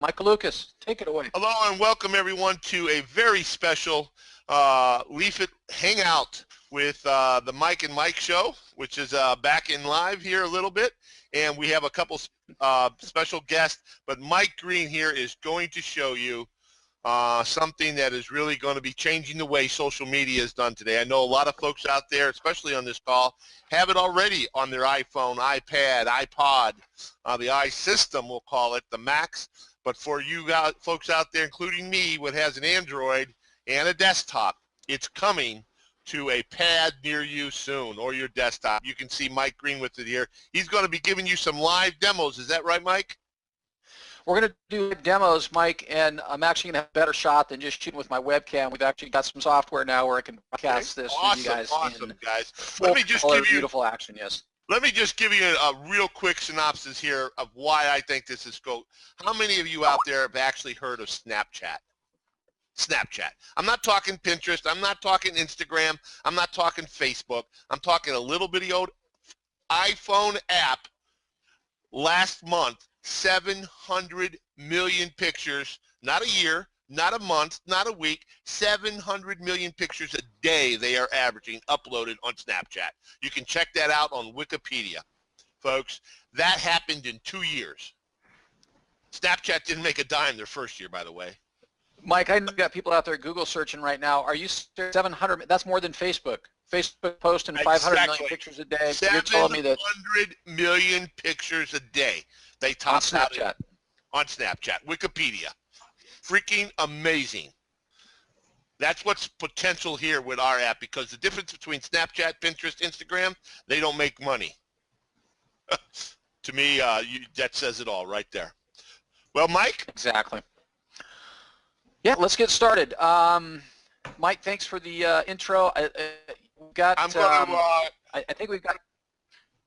Michael Lucas, take it away. Hello and welcome everyone to a very special LeafIt Hangout with the Mike and Mike show, which is back in live here a little bit. And we have a couple special guests, but Mike Green here is going to show you something that is really going to be changing the way social media is done today. I know a lot of folks out there, especially on this call, have it already on their iPhone, iPad, iPod, the iSystem, we'll call it, the Macs. But for you guys, folks out there, including me, what has an Android and a desktop, it's coming to a pad near you soon, or your desktop. You can see Mike Green with it here. He's going to be giving you some live demos. Is that right, Mike? We're going to do demos, Mike, and I'm actually going to have a better shot than just shooting with my webcam. We've actually got some software now where I can broadcast this for you guys. Awesome, guys. Let me just give you beautiful action, yes. Let me just give you a real quick synopsis here of why I think this is cool. How many of you out there have actually heard of Snapchat? Snapchat. I'm not talking Pinterest. I'm not talking Instagram. I'm not talking Facebook. I'm talking a little bitty old iPhone app. Last month, 700 million pictures, not a year, not a month, not a week, 700 million pictures a day they are averaging uploaded on Snapchat. You can check that out on Wikipedia, folks. That happened in 2 years. Snapchat didn't make a dime their first year, by the way. Mike, I know you've got people out there Google searching right now. Are you 700? That's more than Facebook. Facebook posting 500 million pictures a day. You're telling me that 700 million pictures a day. They top on Snapchat. On Snapchat, Wikipedia. Freaking amazing. That's what's potential here with our app, because the difference between Snapchat, Pinterest, Instagram, they don't make money. To me, that says it all right there. Well, Mike? Exactly. Yeah, let's get started. Mike, thanks for the intro. We've got, I think we've got...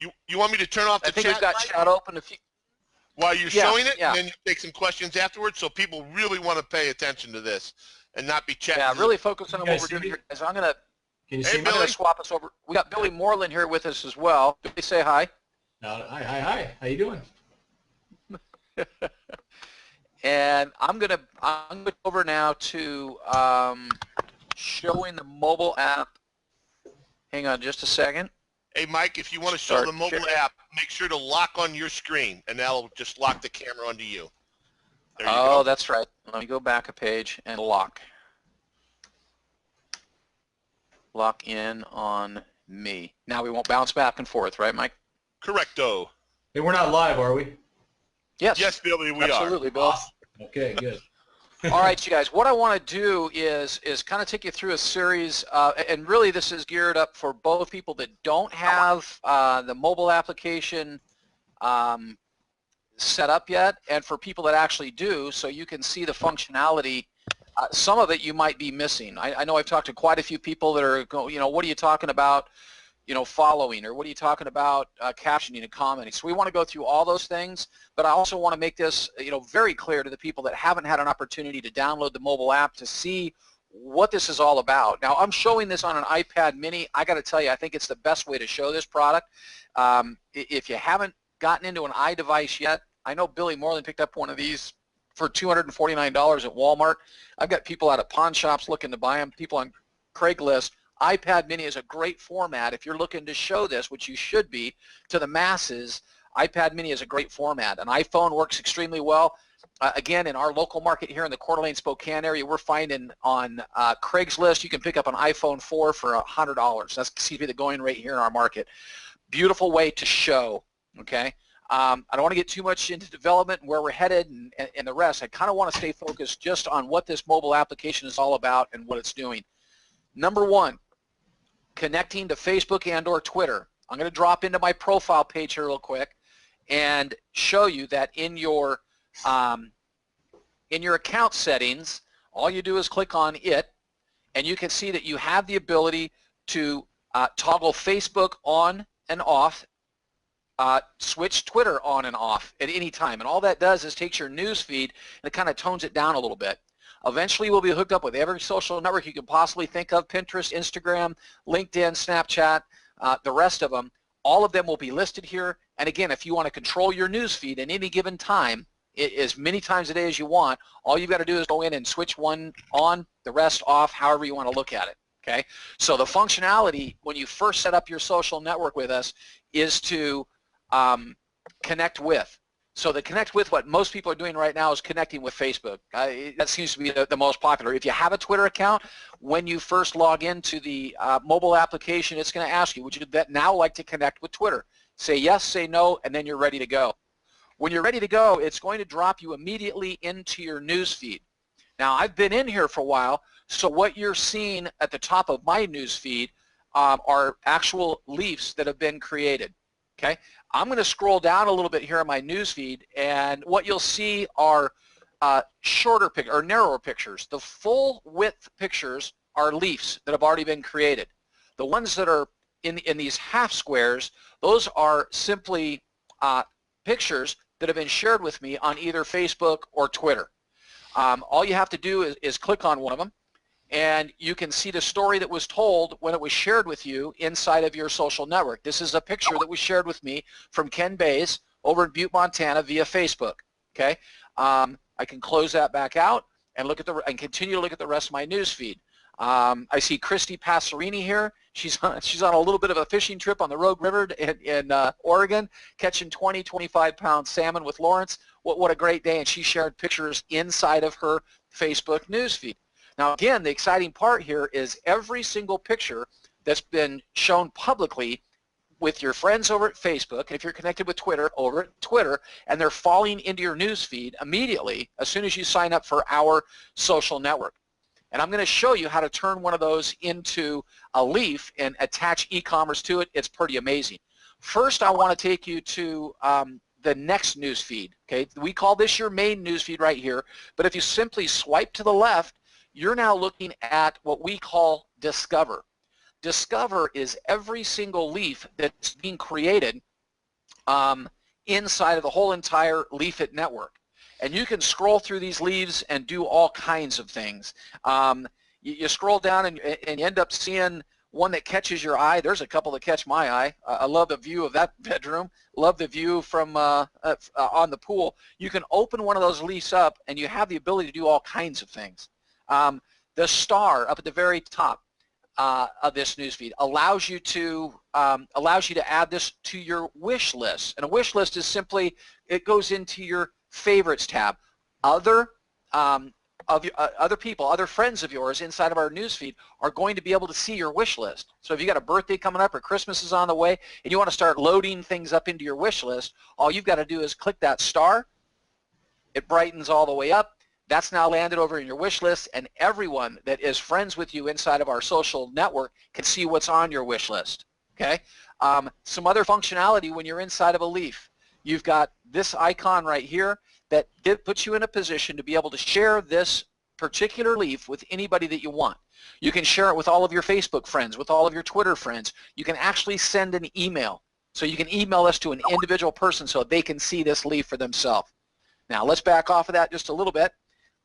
You want me to turn off the chat? I think we've got chat open. While you're showing it, and then you take some questions afterwards, so people really want to pay attention to this and not be chatting. Yeah, really focus on what we're doing here. So I'm going to swap us over. We got Billy Moreland here with us as well. Billy, say hi. Hi. How you doing? And I'm going to go over now to showing the mobile app. Hang on just a second. Hey, Mike, if you want to show the mobile app, make sure to lock on your screen, and that'll just lock the camera onto you. There you go. That's right. Let me go back a page and lock. Lock in on me. Now we won't bounce back and forth, right, Mike? Correcto. Hey, we're not live, are we? Yes. Yes, Billy, we are. Absolutely, Bill. Awesome. Okay, good. All right, you guys, what I want to do is kind of take you through a series, and really this is geared up for both people that don't have the mobile application set up yet, and for people that actually do, so you can see the functionality. Some of it you might be missing. I know I've talked to quite a few people that are going, what are you talking about, following, or what are you talking about captioning and commenting. So we want to go through all those things, but I also want to make this, very clear to the people that haven't had an opportunity to download the mobile app to see what this is all about. Now, I'm showing this on an iPad mini. I got to tell you, I think it's the best way to show this product. If you haven't gotten into an iDevice yet, I know Billy Moreland picked up one of these for $249 at Walmart. I've got people out at pawn shops looking to buy them, people on Craigslist. iPad mini is a great format if you're looking to show this, which you should be, to the masses. iPad mini is a great format. An iPhone works extremely well. Again, in our local market here in the Coeur d'Alene, Spokane area, we're finding on Craigslist you can pick up an iPhone 4 for $100. That's the going rate here in our market. Beautiful way to show, okay? I don't want to get too much into development and where we're headed and the rest. I kind of want to stay focused just on what this mobile application is all about and what it's doing. Number one, connecting to Facebook and or Twitter. I'm going to drop into my profile page here real quick and show you that in your account settings, all you do is click on it, and you can see that you have the ability to toggle Facebook on and off, switch Twitter on and off at any time. And all that does is takes your news feed and it kind of tones it down a little bit. Eventually, we'll be hooked up with every social network you can possibly think of: Pinterest, Instagram, LinkedIn, Snapchat, the rest of them. All of them will be listed here. And again, if you want to control your news feed at any given time, as many times a day as you want. All you've got to do is go in and switch one on, the rest off, however you want to look at it. Okay, so the functionality when you first set up your social network with us is to connect with. So the connect with, what most people are doing right now is connecting with Facebook. That seems to be the most popular. If you have a Twitter account, when you first log into the mobile application, it's going to ask you, would you now like to connect with Twitter? Say yes, say no, and then you're ready to go. When you're ready to go, it's going to drop you immediately into your news feed. Now, I've been in here for a while, so what you're seeing at the top of my news feed are actual Leafs that have been created. Okay, I'm going to scroll down a little bit here on my news feed, and what you'll see are shorter or narrower pictures. The full width pictures are Leafs that have already been created. The ones that are in these half squares, those are simply pictures that have been shared with me on either Facebook or Twitter. All you have to do is click on one of them, and you can see the story that was told when it was shared with you inside of your social network. This is a picture that was shared with me from Ken Bays over in Butte, Montana via Facebook. Okay, I can close that back out and look at and continue to look at the rest of my news feed. I see Christy Passerini here. She's on a little bit of a fishing trip on the Rogue River in Oregon, catching 25-pound salmon with Lawrence. What a great day, and she shared pictures inside of her Facebook news feed. Now again, the exciting part here is every single picture that's been shown publicly with your friends over at Facebook, and if you're connected with Twitter, over at Twitter, and they're falling into your news feed immediately as soon as you sign up for our social network. And I'm going to show you how to turn one of those into a Leaf and attach e-commerce to it. It's pretty amazing. First, I want to take you to the next news feed. Okay, we call this your main news feed right here, but if you simply swipe to the left, you're now looking at what we call Discover. Discover is every single Leaf that's being created inside of the whole entire LeafIt network. And you can scroll through these leaves and do all kinds of things. You scroll down and you end up seeing one that catches your eye. There's a couple that catch my eye. I love the view of that bedroom. Love the view from on the pool. You can open one of those leaves up and you have the ability to do all kinds of things. The star up at the very top of this newsfeed allows you to add this to your wish list. And a wish list is simply, it goes into your favorites tab. Other people, other friends of yours inside of our newsfeed are going to be able to see your wish list. So if you got a birthday coming up or Christmas is on the way and you want to start loading things up into your wish list, all you've got to do is click that star. It brightens all the way up. That's now landed over in your wish list, and everyone that is friends with you inside of our social network can see what's on your wish list. Okay. Some other functionality when you're inside of a Leaf. You've got this icon right here that puts you in a position to be able to share this particular Leaf with anybody that you want. You can share it with all of your Facebook friends, with all of your Twitter friends. You can actually send an email. So you can email us to an individual person so they can see this Leaf for themselves. Now let's back off of that just a little bit.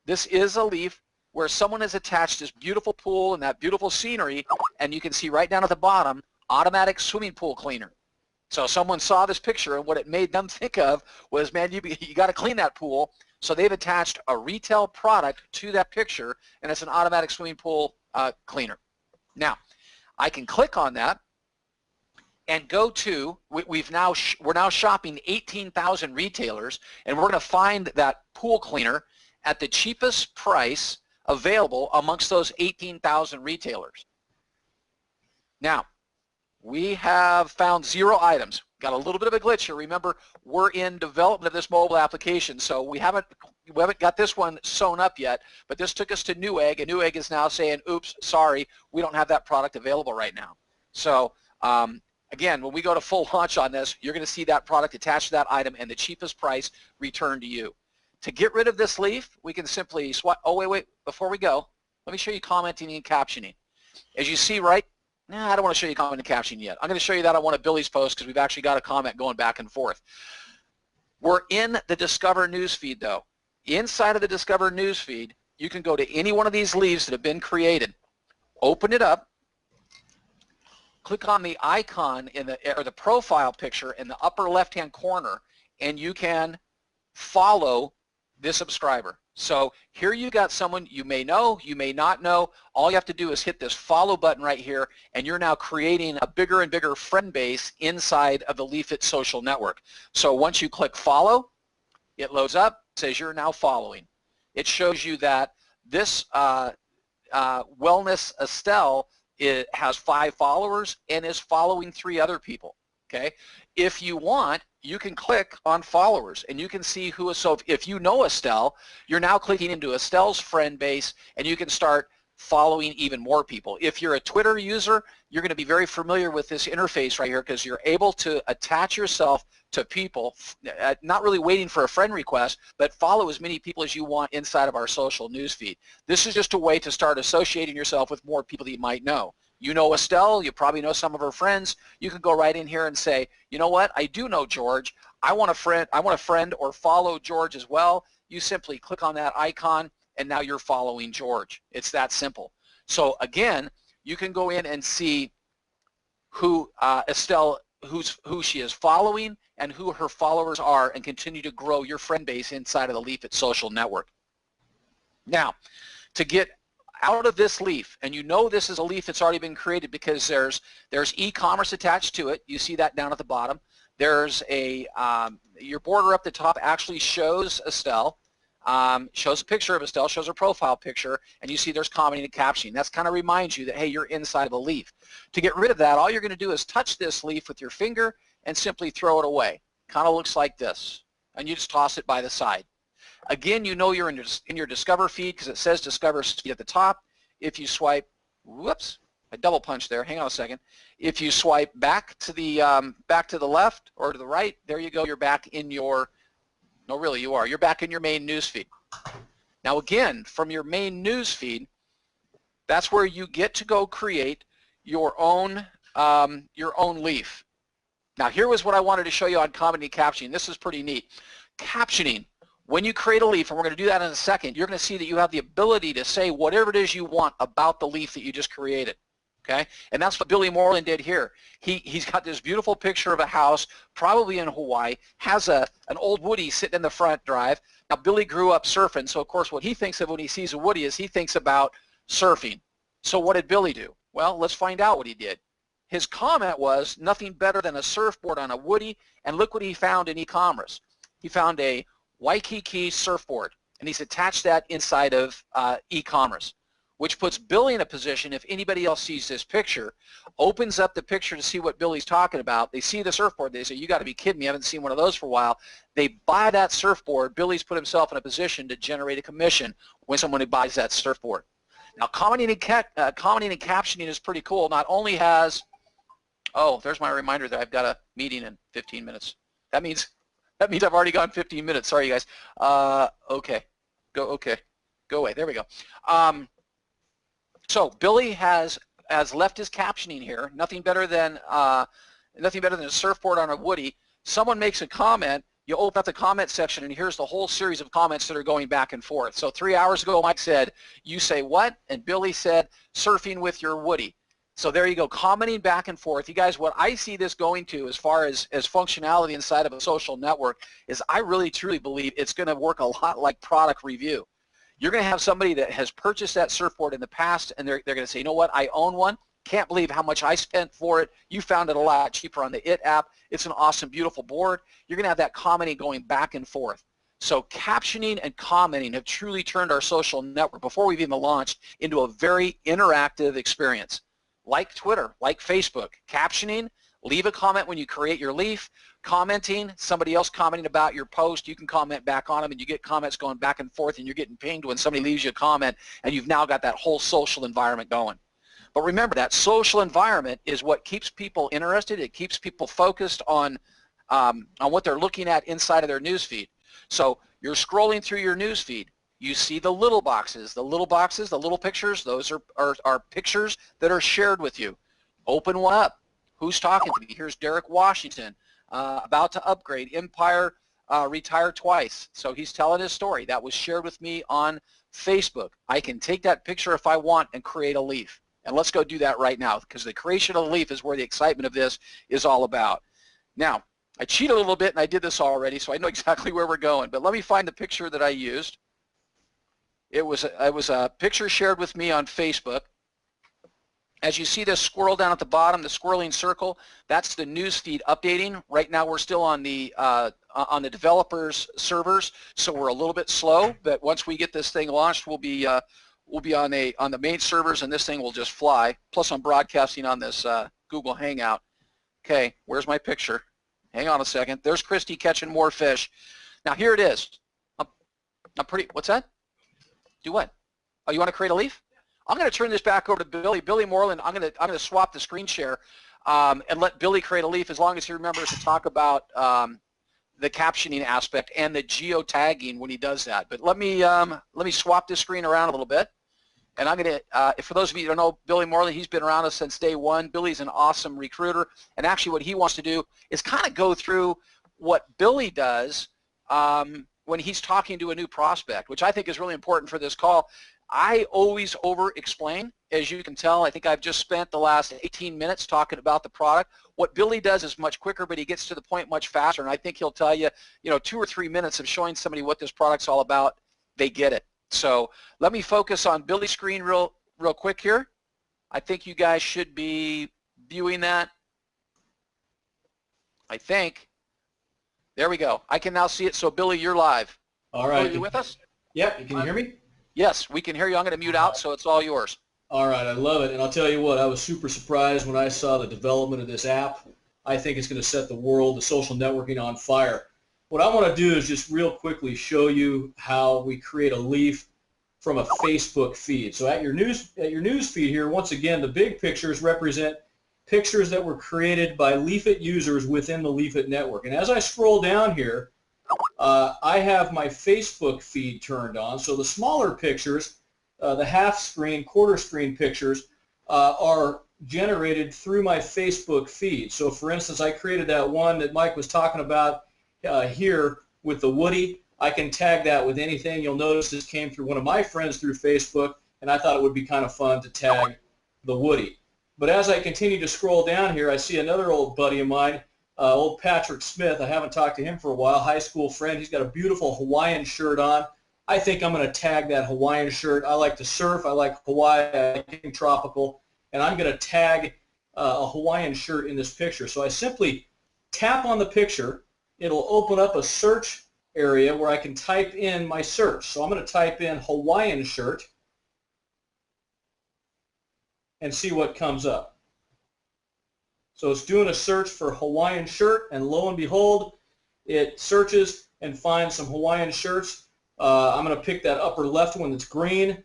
This is a Leaf where someone has attached this beautiful pool and that beautiful scenery, and you can see right down at the bottom, automatic swimming pool cleaner. So someone saw this picture, and what it made them think of was, man, you got to clean that pool. So they've attached a retail product to that picture, and it's an automatic swimming pool cleaner. Now, I can click on that and go to, we're now shopping 18,000 retailers, and we're going to find that pool cleaner at the cheapest price available amongst those 18,000 retailers. Now, we have found 0 items. Got a little bit of a glitch here. Remember, we're in development of this mobile application, so we haven't got this one sewn up yet, but this took us to Newegg, and Newegg is now saying, oops, sorry, we don't have that product available right now. So again, when we go to full launch on this, you're going to see that product attached to that item and the cheapest price returned to you. To get rid of this Leaf, we can simply swipe. Oh, wait, before we go, let me show you commenting and captioning. As you see, right? I don't want to show you comment and captioning yet. I'm going to show you that on one of Billy's posts because we've actually got a comment going back and forth. We're in the Discover newsfeed, though. Inside of the Discover newsfeed, you can go to any one of these leaves that have been created, open it up, click on the icon or the profile picture in the upper left-hand corner, and you can follow this subscriber. So here you got someone you may know, you may not know. All you have to do is hit this follow button right here, and you're now creating a bigger and bigger friend base inside of the LeafIt social network. So once you click follow, it loads up, says you're now following. It shows you that this Wellness Estelle has 5 followers and is following 3 other people. Okay, if you want, you can click on followers and you can see who is. So if you know Estelle, you're now clicking into Estelle's friend base and you can start following even more people. If you're a Twitter user, you're going to be very familiar with this interface right here because you're able to attach yourself to people, not really waiting for a friend request, but follow as many people as you want inside of our social newsfeed. This is just a way to start associating yourself with more people that you might know. You know Estelle, you probably know some of her friends. You can go right in here and say, you know what, I do know George. I want a friend or follow George as well. You simply click on that icon and now you're following George. It's that simple. So again, you can go in and see who Estelle, who she is following and who her followers are and continue to grow your friend base inside of the LeafIt social network. Now, to get out of this leaf, and you know this is a leaf that's already been created because there's e-commerce attached to it. You see that down at the bottom. There's a your border up the top actually shows Estelle, shows a picture of Estelle, shows her profile picture, and you see there's commenting and captioning. That's kind of reminds you that, hey, you're inside of a leaf. To get rid of that, all you're going to do is touch this leaf with your finger and simply throw it away. Kind of looks like this, and you just toss it by the side. Again, you know you're in your Discover feed because it says Discover feed at the top. If you swipe, whoops, I double punched there. Hang on a second. If you swipe back to the left or to the right, there you go. You're back in your, no, really, you are. You're back in your main news feed. Now, again, from your main news feed, that's where you get to go create your own leaf. Now, here was what I wanted to show you on commenting and captioning. This is pretty neat. Captioning. When you create a leaf, and we're going to do that in a second, you're going to see that you have the ability to say whatever it is you want about the leaf that you just created. Okay? And that's what Billy Moreland did here. He's got this beautiful picture of a house, probably in Hawaii, has an old Woody sitting in the front drive. Now, Billy grew up surfing, so of course what he thinks of when he sees a Woody is he thinks about surfing. So what did Billy do? Well, let's find out what he did. His comment was, nothing better than a surfboard on a Woody, and look what he found in e-commerce. He found a Waikiki surfboard, and he's attached that inside of e-commerce, which puts Billy in a position, if anybody else sees this picture, opens up the picture to see what Billy's talking about. They see the surfboard. They say, you got to be kidding me. I haven't seen one of those for a while. They buy that surfboard. Billy's put himself in a position to generate a commission when someone buys that surfboard. Now, commenting and captioning is pretty cool. Not only has, oh, there's my reminder that I've got a meeting in 15 minutes. That means I've already gone 15 minutes. Sorry, you guys. Okay. Go away. There we go. So Billy has left his captioning here. Nothing better than a surfboard on a Woody. Someone makes a comment. You open up the comment section, and here's the whole series of comments that are going back and forth. So 3 hours ago, Mike said, "You say what?" And Billy said, "Surfing with your Woody." So there you go, commenting back and forth. You guys, what I see this going to as far as functionality inside of a social network is I really truly believe it's going to work a lot like product review. You're going to have somebody that has purchased that surfboard in the past, and they're going to say, you know what, I own one. Can't believe how much I spent for it. You found it a lot cheaper on the IT app. It's an awesome, beautiful board. You're going to have that commenting going back and forth. So captioning and commenting have truly turned our social network, before we've even launched, into a very interactive experience. Like Twitter, like Facebook. Captioning, leave a comment when you create your leaf. Commenting, somebody else commenting about your post, you can comment back on them, and you get comments going back and forth, and you're getting pinged when somebody leaves you a comment, and you've now got that whole social environment going. But remember, that social environment is what keeps people interested. It keeps people focused on what they're looking at inside of their newsfeed. So you're scrolling through your newsfeed. You see the little boxes. The little boxes, the little pictures, those are pictures that are shared with you. Open one up. Who's talking to me? Here's Derek Washington, about to upgrade. Empire retired twice. So he's telling his story. That was shared with me on Facebook. I can take that picture if I want and create a leaf. And let's go do that right now, because the creation of a leaf is where the excitement of this is all about. Now, I cheated a little bit, and I did this already, so I know exactly where we're going. But let me find the picture that I used. It was a picture shared with me on Facebook. As you see this squirrel down at the bottom, the swirling circle, that's the newsfeed updating. Right now, we're still on the developers' servers, so we're a little bit slow. But once we get this thing launched, we'll be on the main servers, and this thing will just fly. Plus, I'm broadcasting on this Google Hangout. Okay, where's my picture? Hang on a second. There's Christy catching more fish. Now here it is. I'm pretty. What's that? Do what? Oh, you want to create a leaf? I'm going to turn this back over to Billy. Billy Moreland, I'm going to swap the screen share and let Billy create a leaf as long as he remembers to talk about the captioning aspect and the geotagging when he does that. But let me swap this screen around a little bit. And I'm going to, for those of you who don't know Billy Moreland, he's been around us since day one. Billy's an awesome recruiter. And actually what he wants to do is kind of go through what Billy does when he's talking to a new prospect, which I think is really important for this call. I always over-explain, as you can tell. I think I've just spent the last 18 minutes talking about the product. What Billy does is much quicker, but he gets to the point much faster, and I think he'll tell you, 2 or 3 minutes of showing somebody what this product's all about, they get it. So let me focus on Billy's screen real quick here. I think you guys should be viewing that. I think. There we go. I can now see it, so Billy, you're live. All right. Billy, you with us? Yep. Can you hear me? Yes, we can hear you. I'm going to mute out, so it's all yours. All right. I love it. And I'll tell you what, I was super surprised when I saw the development of this app. I think it's going to set the world, the social networking on fire. What I want to do is just real quickly show you how we create a leaf from a Facebook feed. So at your news feed here, once again, the big pictures represent pictures that were created by LeafIt users within the LeafIt network. And as I scroll down here, I have my Facebook feed turned on. So the smaller pictures, the half screen, quarter screen pictures are generated through my Facebook feed. So for instance, I created that one that Mike was talking about here with the Woody. I can tag that with anything. You'll notice this came through one of my friends through Facebook, and I thought it would be kind of fun to tag the Woody. But as I continue to scroll down here, I see another old buddy of mine, old Patrick Smith. I haven't talked to him for a while, high school friend. He's got a beautiful Hawaiian shirt on. I think I'm going to tag that Hawaiian shirt. I like to surf. I like Hawaii. I like tropical. And I'm going to tag a Hawaiian shirt in this picture. So I simply tap on the picture. It'll open up a search area where I can type in my search. So I'm going to type in Hawaiian shirt and see what comes up. So it's doing a search for Hawaiian shirt, and lo and behold, it searches and finds some Hawaiian shirts. I'm going to pick that upper left one that's green,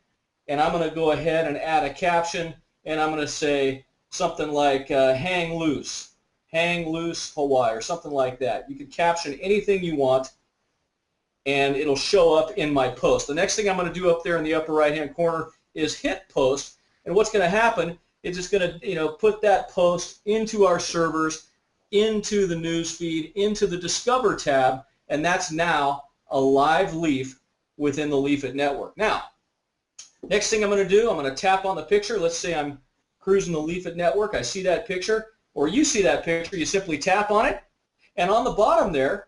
and I'm going to go ahead and add a caption, and I'm going to say something like hang loose Hawaii, or something like that. You can caption anything you want, and it'll show up in my post. The next thing I'm going to do up there in the upper right-hand corner is hit post, and what's going to happen is it's going to put that post into our servers, into the news feed, into the Discover tab, and that's now a live leaf within the LeafIt network. Now, next thing I'm going to do, I'm going to tap on the picture. Let's say I'm cruising the LeafIt network. I see that picture, or you see that picture. You simply tap on it, and on the bottom there,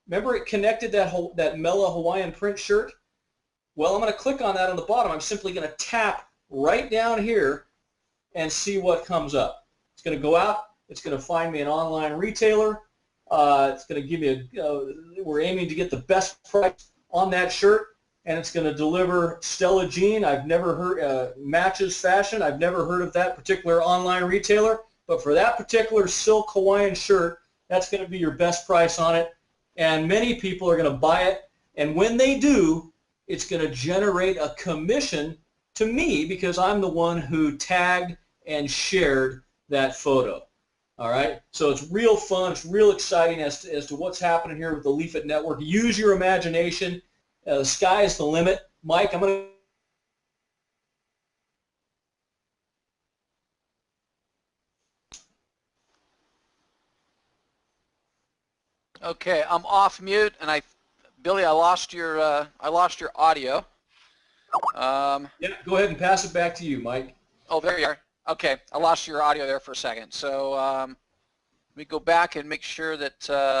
remember it connected that Mela Hawaiian print shirt? Well, I'm going to click on that on the bottom. I'm simply going to tap right down here and see what comes up. It's going to go out. It's going to find me an online retailer. It's going to give me we're aiming to get the best price on that shirt, and it's going to deliver Stella Jean. I've never heard Matches Fashion. I've never heard of that particular online retailer, but for that particular silk Hawaiian shirt, that's going to be your best price on it, and many people are going to buy it, and when they do, it's going to generate a commission to me because I'm the one who tagged and shared that photo. All right, so it's real fun. It's real exciting as to what's happening here with the LeafIt network. Use your imagination. The sky is the limit. Mike, I'm going to... Okay, I'm off mute, and Billy, I lost your audio. yeah, go ahead and pass it back to you, Mike. Oh, there you are. Okay, I lost your audio there for a second. So Let me go back and make sure that,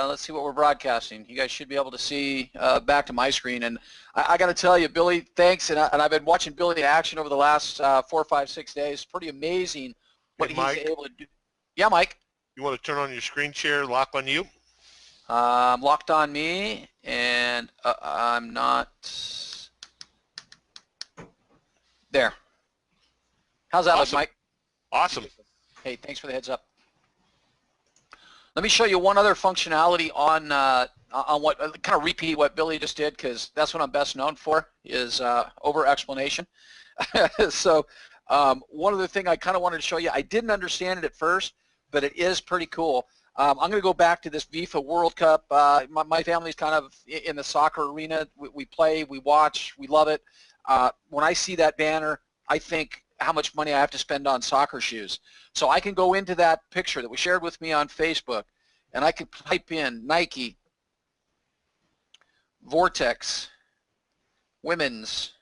let's see what we're broadcasting. You guys should be able to see back to my screen. And I got to tell you, Billy, thanks. And I've been watching Billy in action over the last 4, 5, 6 days. Pretty amazing what Hey, he's Mike, able to do. Yeah, Mike. you want to turn on your screen share, lock on you? Locked on me, and I'm not there. How's that look, Mike? Awesome. Hey, thanks for the heads up. Let me show you one other functionality on what kind of repeat what Billy just did, because that's what I'm best known for, is over explanation. So one other thing I kind of wanted to show you, I didn't understand it at first, but it is pretty cool. I'm going to go back to this FIFA World Cup. My family's kind of in the soccer arena. We play, we watch, we love it. When I see that banner, I think how much money I have to spend on soccer shoes. So I can go into that picture that was shared with me on Facebook, and I can type in Nike, Vortex, women's,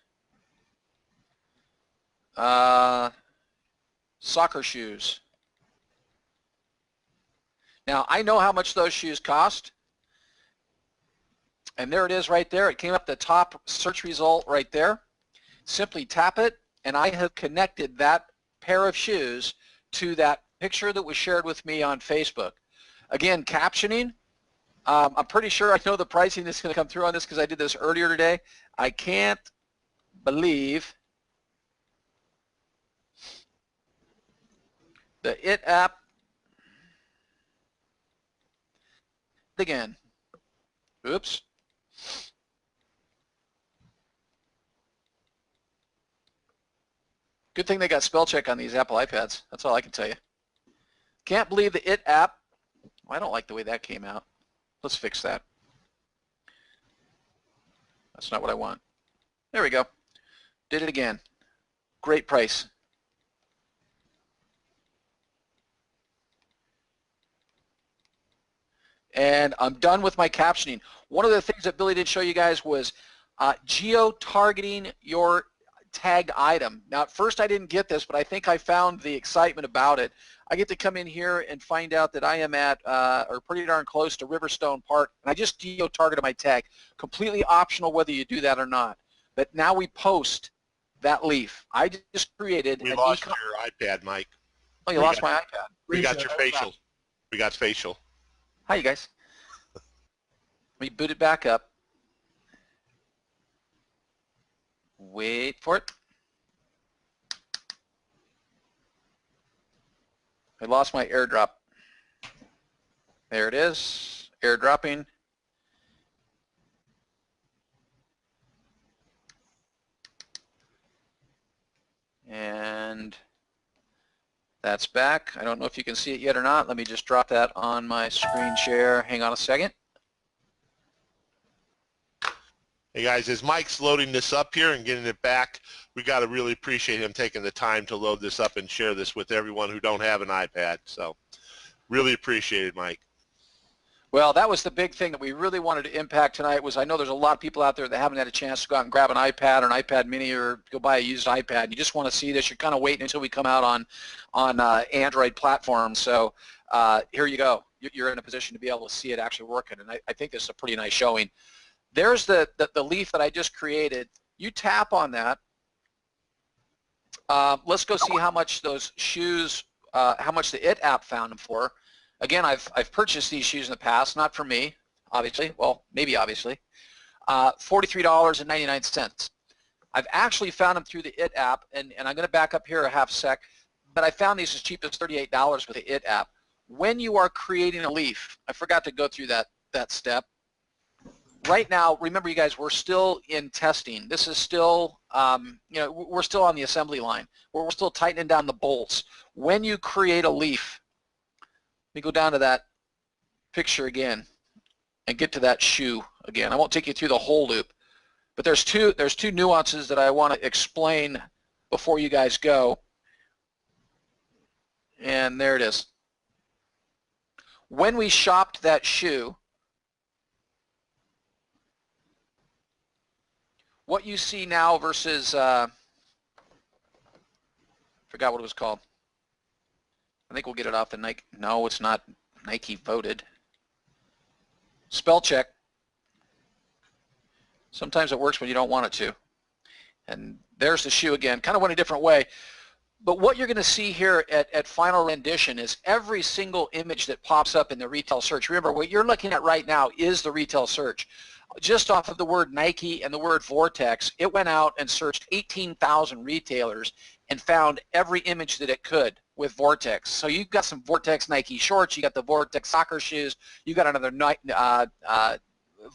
soccer shoes. Now, I know how much those shoes cost, and there it is right there. It came up the top search result right there. Simply tap it, and I have connected that pair of shoes to that picture that was shared with me on Facebook. Again, captioning, I'm pretty sure I know the pricing that's going to come through on this because I did this earlier today. I can't believe the IT app again. Oops. Good thing they got spell check on these Apple iPads. That's all I can tell you. Can't believe the IT app. I don't like the way that came out. Let's fix that. That's not what I want. There we go. Did it again. Great price. And I'm done with my captioning. One of the things that Billy did show you guys was geo-targeting your tagged item. Now, at first I didn't get this, but I think I found the excitement about it. I get to come in here and find out that I am at, or pretty darn close to Riverstone Park, and I just geo-targeted my tag. Completely optional whether you do that or not. But now we post that leaf. I just created We an lost your iPad, Mike. Oh, you lost my iPad. We got your facial. We got facial. Hi, you guys. Let me boot it back up. Wait for it. I lost my airdrop. There it is, airdropping. And that's back. I don't know if you can see it yet or not. Let me just drop that on my screen share. Hang on a second. Hey guys, as Mike's loading this up here and getting it back, we got to really appreciate him taking the time to load this up and share this with everyone who don't have an iPad. So really appreciate it, Mike. Well, that was the big thing that we really wanted to impact tonight was I know there's a lot of people out there that haven't had a chance to go out and grab an iPad or an iPad mini or go buy a used iPad. You just want to see this. You're kind of waiting until we come out on Android platforms. So here you go. You're in a position to be able to see it actually working, and I think this is a pretty nice showing. There's the leaf that I just created. You tap on that. Let's go see how much those shoes, how much the IT app found them for. Again, I've purchased these shoes in the past, not for me, obviously. Well, maybe obviously. $43.99. I've actually found them through the IT app, and I'm going to back up here a half sec, but I found these as cheap as $38 with the IT app. When you are creating a leaf, I forgot to go through that step. Right now, remember you guys, we're still in testing. This is still, we're still on the assembly line. We're still tightening down the bolts. When you create a leaf, let me go down to that picture again and get to that shoe again. I won't take you through the whole loop, but there's two nuances that I want to explain before you guys go. And there it is. When we shopped that shoe, what you see now versus, forgot what it was called. I think we'll get it off the Nike. No, it's not. Nike voted. Spell check. Sometimes it works when you don't want it to. And there's the shoe again, kind of went a different way. But what you're going to see here at Final Rendition is every single image that pops up in the retail search. Remember, what you're looking at right now is the retail search. Just off of the word Nike and the word Vortex, it went out and searched 18,000 retailers and found every image that it could with Vortex. So you've got some Vortex Nike shorts, you got the Vortex soccer shoes, you got another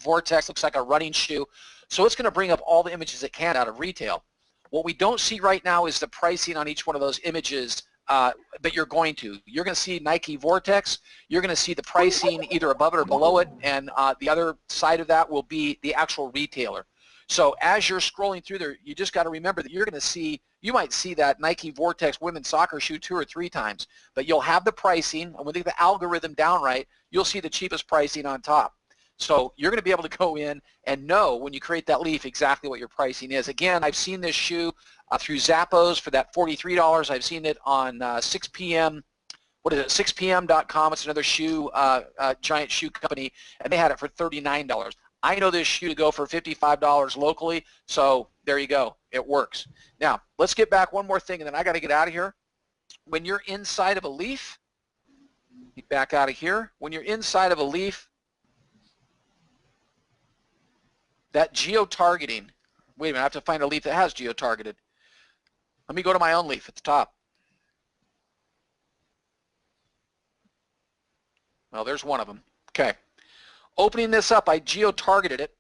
Vortex, looks like a running shoe. So it's going to bring up all the images it can out of retail. What we don't see right now is the pricing on each one of those images, but you're going to. You're going to see Nike Vortex. You're going to see the pricing either above it or below it, and the other side of that will be the actual retailer. So as you're scrolling through there, you just got to remember that you're going to see, you might see that Nike Vortex women's soccer shoe 2 or 3 times, but you'll have the pricing, and when they get the algorithm down right, you'll see the cheapest pricing on top. So you're going to be able to go in and know when you create that leaf exactly what your pricing is. Again, I've seen this shoe through Zappos for that $43. I've seen it on 6pm. What is it? 6pm.com. It's another shoe, giant shoe company, and they had it for $39. I know this shoe to go for $55 locally, so there you go. It works. Now, let's get back one more thing, and then I got to get out of here. When you're inside of a leaf, get back out of here. When you're inside of a leaf, that geo-targeting, wait a minute, I have to find a leaf that has geo-targeted. Let me go to my own leaf at the top. Well, there's one of them. Okay. Opening this up, I geo-targeted it.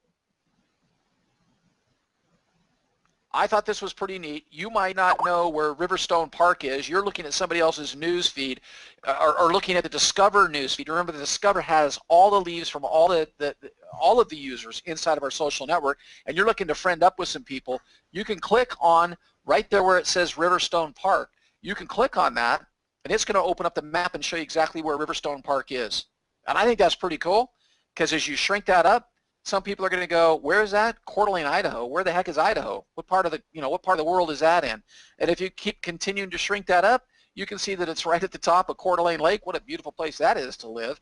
I thought this was pretty neat. You might not know where Riverstone Park is. You're looking at somebody else's news feed or looking at the Discover news feed. Remember, the Discover has all the leaves from all of the users inside of our social network, and you're looking to friend up with some people. You can click on right there where it says Riverstone Park. You can click on that, and it's going to open up the map and show you exactly where Riverstone Park is. And I think that's pretty cool, because as you shrink that up, some people are going to go, where is that? Coeur d'Alene, Idaho. Where the heck is Idaho? What part of the world is that in? And if you keep continuing to shrink that up, you can see that it's right at the top of Coeur d'Alene Lake. What a beautiful place that is to live.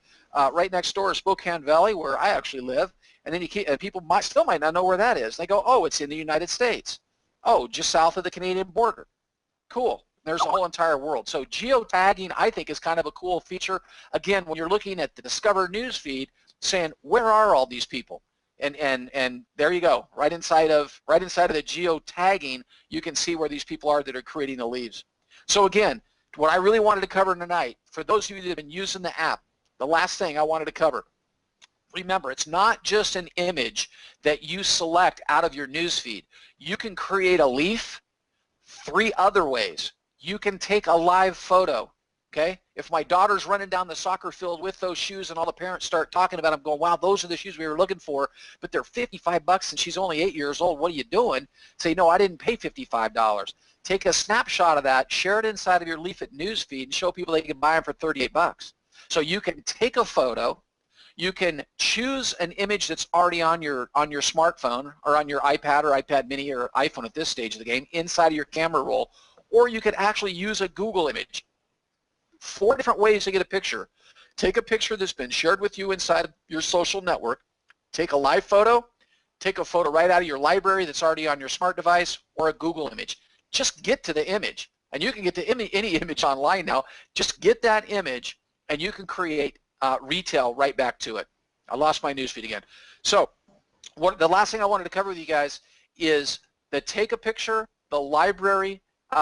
Right next door is Spokane Valley, where I actually live. And then people still might not know where that is. They go, oh, it's in the United States. Oh, just south of the Canadian border. Cool. There's a whole entire world. So geotagging, I think, is kind of a cool feature. Again, when you're looking at the Discover news feed, saying, where are all these people? And there you go. Right inside of the geotagging, you can see where these people are that are creating the leaves. So again, what I really wanted to cover tonight, for those of you that have been using the app, the last thing I wanted to cover, remember, it's not just an image that you select out of your news feed. You can create a leaf 3 other ways. You can take a live photo. Okay, if my daughter's running down the soccer field with those shoes and all the parents start talking about them, going, wow, those are the shoes we were looking for, but they're $55 and she's only 8 years old, what are you doing? Say, no, I didn't pay $55. Take a snapshot of that, share it inside of your LeafIt news feed, and show people they can buy them for $38. So you can take a photo, you can choose an image that's already on your smartphone or on your iPad or iPad mini or iPhone at this stage of the game inside of your camera roll, or you could actually use a Google image. 4 different ways to get a picture. Take a picture that's been shared with you inside your social network, take a live photo, take a photo right out of your library that's already on your smart device, or a Google image. Just get to the image, and you can get to any image online now. Just get that image, and you can create retail right back to it. I lost my newsfeed again. So the last thing I wanted to cover with you guys is the take a picture, the library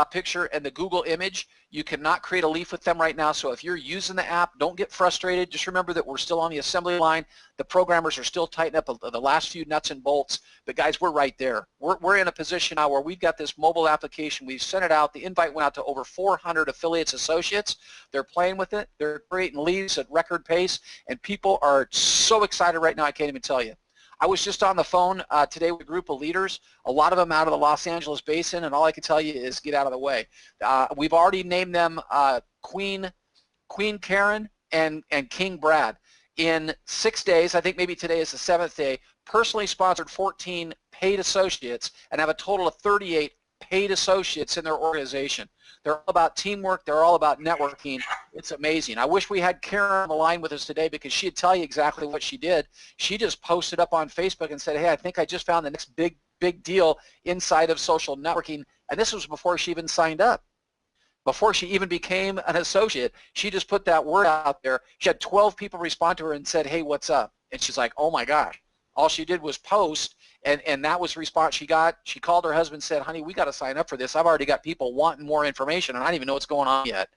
picture, and the Google image. You cannot create a leaf with them right now, so if you're using the app, don't get frustrated. Just remember that we're still on the assembly line. The programmers are still tightening up the last few nuts and bolts, but guys, we're right there. We're in a position now where we've got this mobile application. We've sent it out. The invite went out to over 400 affiliates, associates. They're playing with it. They're creating leads at record pace, and people are so excited right now, I can't even tell you. I was just on the phone today with a group of leaders, a lot of them out of the Los Angeles basin, and all I can tell you is get out of the way. We've already named them Queen Karen and King Brad. In 6 days, I think maybe today is the 7th day, personally sponsored 14 paid associates and have a total of 38 paid associates in their organization. They're all about teamwork. They're all about networking. It's amazing. I wish we had Karen on the line with us today because she'd tell you exactly what she did. She just posted up on Facebook and said, hey, I think I just found the next big deal inside of social networking. And this was before she even signed up. Before she even became an associate, she just put that word out there. She had 12 people respond to her and said, hey, what's up? And she's like, oh my gosh. All she did was post, and that was the response she got. She called her husband and said, honey, we got to sign up for this. I've already got people wanting more information, and I don't even know what's going on yet.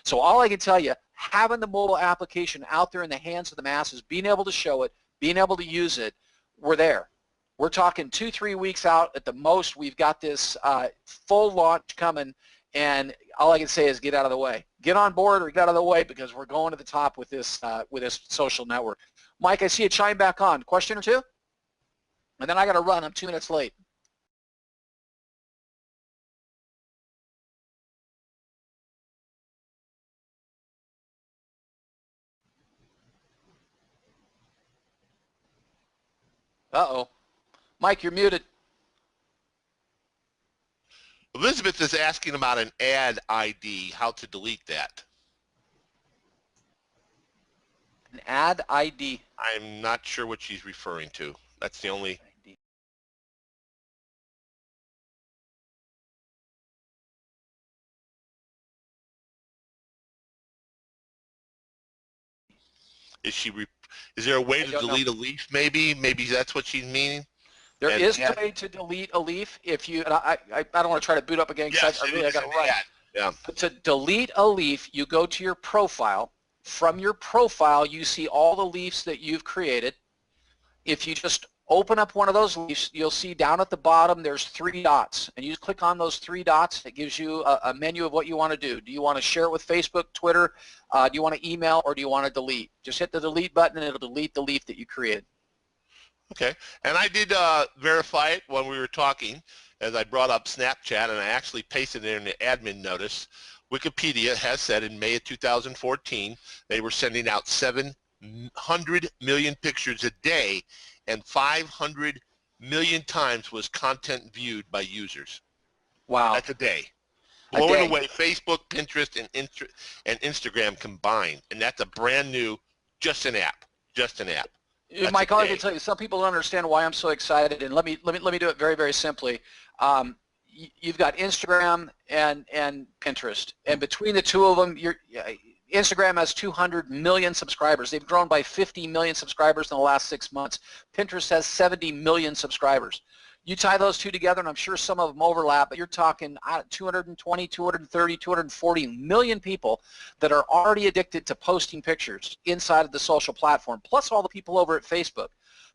So all I can tell you, having the mobile application out there in the hands of the masses, being able to show it, being able to use it, we're there. We're talking 2-3 weeks out at the most. We've got this full launch coming, and all I can say is get out of the way. Get on board or get out of the way because we're going to the top with this social network. Mike, I see you chime back on. Question or two? And then I got to run. I'm 2 minutes late. Uh-oh. Mike, you're muted. Elizabeth is asking about an ad ID, how to delete that. An ad ID. I'm not sure what she's referring to. That's the only. Is there a way to delete a leaf? Maybe that's what she's meaning. There is a way to delete a leaf if you. I don't want to try to boot up again because I got to run. Yeah. But to delete a leaf, you go to your profile. From your profile, you see all the leafs that you've created. If you just open up one of those leafs, you'll see down at the bottom there's 3 dots, and you click on those 3 dots. It gives you a menu of what you want to do. Do you want to share it with Facebook, Twitter? Do you want to email, or do you want to delete? Just hit the delete button, and it'll delete the leaf that you created. Okay, and I did verify it when we were talking, as I brought up Snapchat, and I actually pasted it in the admin notice. Wikipedia has said in May of 2014 they were sending out 700 million pictures a day, and 500 million times was content viewed by users. Wow. That's a day. Blowing away Facebook, Pinterest, and Instagram combined, and that's a brand new, just an app. Mike, all I can tell you, some people don't understand why I'm so excited, and let me do it very, very simply. You've got Instagram and Pinterest, and between the two of them, Instagram has 200 million subscribers. They've grown by 50 million subscribers in the last 6 months. Pinterest has 70 million subscribers. You tie those two together, and I'm sure some of them overlap, but you're talking 220, 230, 240 million people that are already addicted to posting pictures inside of the social platform, plus all the people over at Facebook.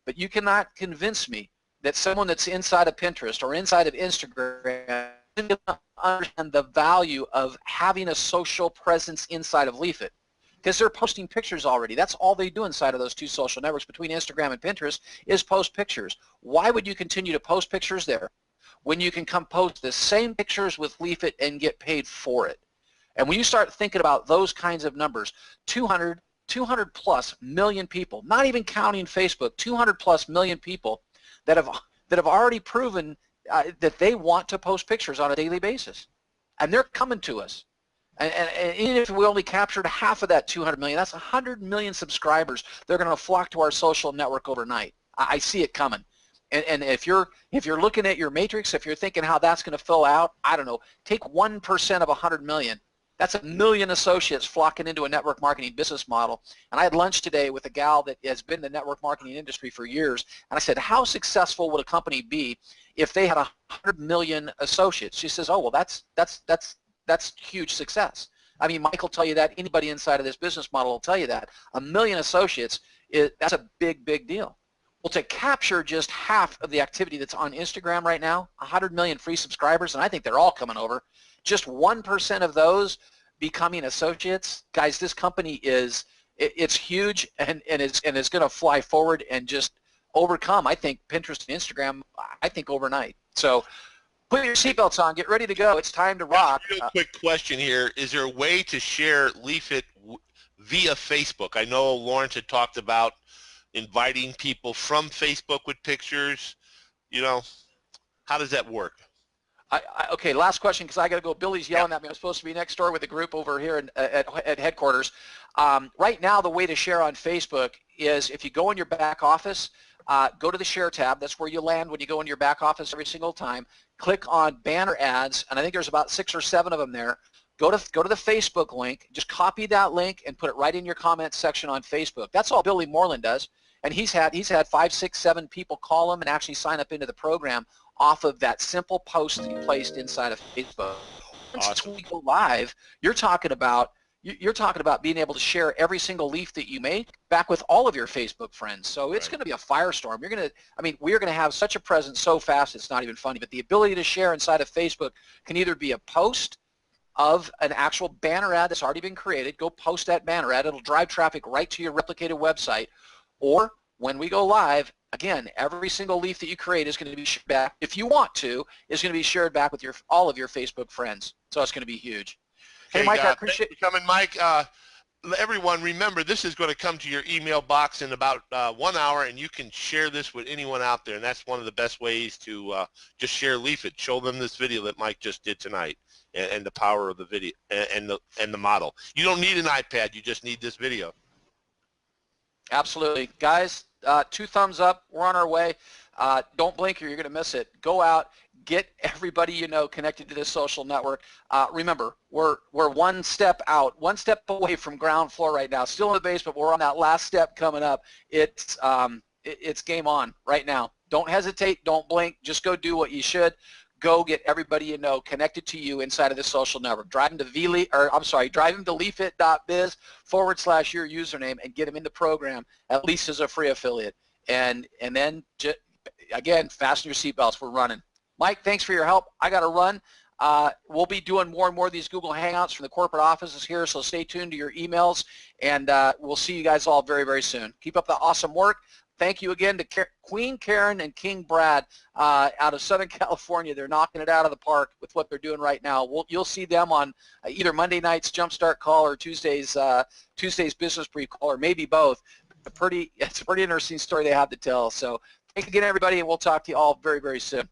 But you cannot convince me that someone that's inside of Pinterest or inside of Instagram doesn't understand the value of having a social presence inside of LeafIt, because they're posting pictures already. That's all they do inside of those two social networks between Instagram and Pinterest is post pictures. Why would you continue to post pictures there when you can come post the same pictures with LeafIt and get paid for it? And when you start thinking about those kinds of numbers, 200 plus million people, not even counting Facebook, 200 plus million people that have already proven that they want to post pictures on a daily basis, and they're coming to us. And even if we only captured half of that 200 million, that's 100 million subscribers. They're going to flock to our social network overnight. I see it coming. And if you're looking at your matrix, if you're thinking how that's going to fill out, I don't know. Take 1% of 100 million. That's 1 million associates flocking into a network marketing business model. And I had lunch today with a gal that has been in the network marketing industry for years, and I said, how successful would a company be if they had 100 million associates? She says, oh, well, that's huge success. I mean, Mike will tell you that. Anybody inside of this business model will tell you that. 1 million associates, that's a big, big deal. Well, to capture just half of the activity that's on Instagram right now, 100 million free subscribers, and I think they're all coming over, just 1% of those becoming associates, guys, this company it's huge and it's going to fly forward and just overcome, I think, Pinterest and Instagram, I think, overnight. So put your seatbelts on, get ready to go. It's time to rock. Real quick question here. Is there a way to share LeafIt via Facebook? I know Lawrence had talked about inviting people from Facebook with pictures. You know, how does that work? Okay, last question because I got to go. Billy's yelling at me. I'm supposed to be next door with the group over here at headquarters. Right now, the way to share on Facebook is if you go in your back office, go to the Share tab. That's where you land when you go into your back office every single time. Click on banner ads, and I think there's about 6 or 7 of them there. Go to the Facebook link. Just copy that link and put it right in your comments section on Facebook. That's all Billy Moreland does, and he's had 5, 6, 7 people call him and actually sign up into the program off of that simple post that you placed inside of Facebook. Once Awesome. we go live, you're talking about being able to share every single leaf that you make back with all of your Facebook friends. So it's going to be a firestorm. We're going to have such a presence so fast it's not even funny. But the ability to share inside of Facebook can either be a post of an actual banner ad that's already been created. Go post that banner ad. It'll drive traffic right to your replicated website. Or when we go live, again, every single leaf that you create is going to be shared back, if you want to, is going to be shared back with all of your Facebook friends. So it's going to be huge. Okay, hey, Mike, I appreciate thanks for coming, Mike. Everyone, remember, this is going to come to your email box in about 1 hour, and you can share this with anyone out there, and that's one of the best ways to just share LeafIt. Show them this video that Mike just did tonight and the power of the video and the model. You don't need an iPad. You just need this video. Absolutely. Guys, 2 thumbs up. We're on our way. Don't blink or you're going to miss it. Go out. Get everybody you know connected to this social network. Remember, we're 1 step out, 1 step away from ground floor right now. Still in the basement. We're on that last step coming up. It's game on right now. Don't hesitate. Don't blink. Just go do what you should. Go get everybody you know connected to you inside of this social network. Drive them to leafit.biz/your username and get them in the program, at least as a free affiliate. And then, again, fasten your seatbelts. We're running. Mike, thanks for your help. I got to run. We'll be doing more and more of these Google Hangouts from the corporate offices here, so stay tuned to your emails, and we'll see you guys all very, very soon. Keep up the awesome work. Thank you again to Queen Karen and King Brad out of Southern California. They're knocking it out of the park with what they're doing right now. You'll see them on either Monday night's Jumpstart Call or Tuesday's Business Brief Call, or maybe both. It's a pretty interesting story they have to tell. So thanks again, everybody, and we'll talk to you all very, very soon.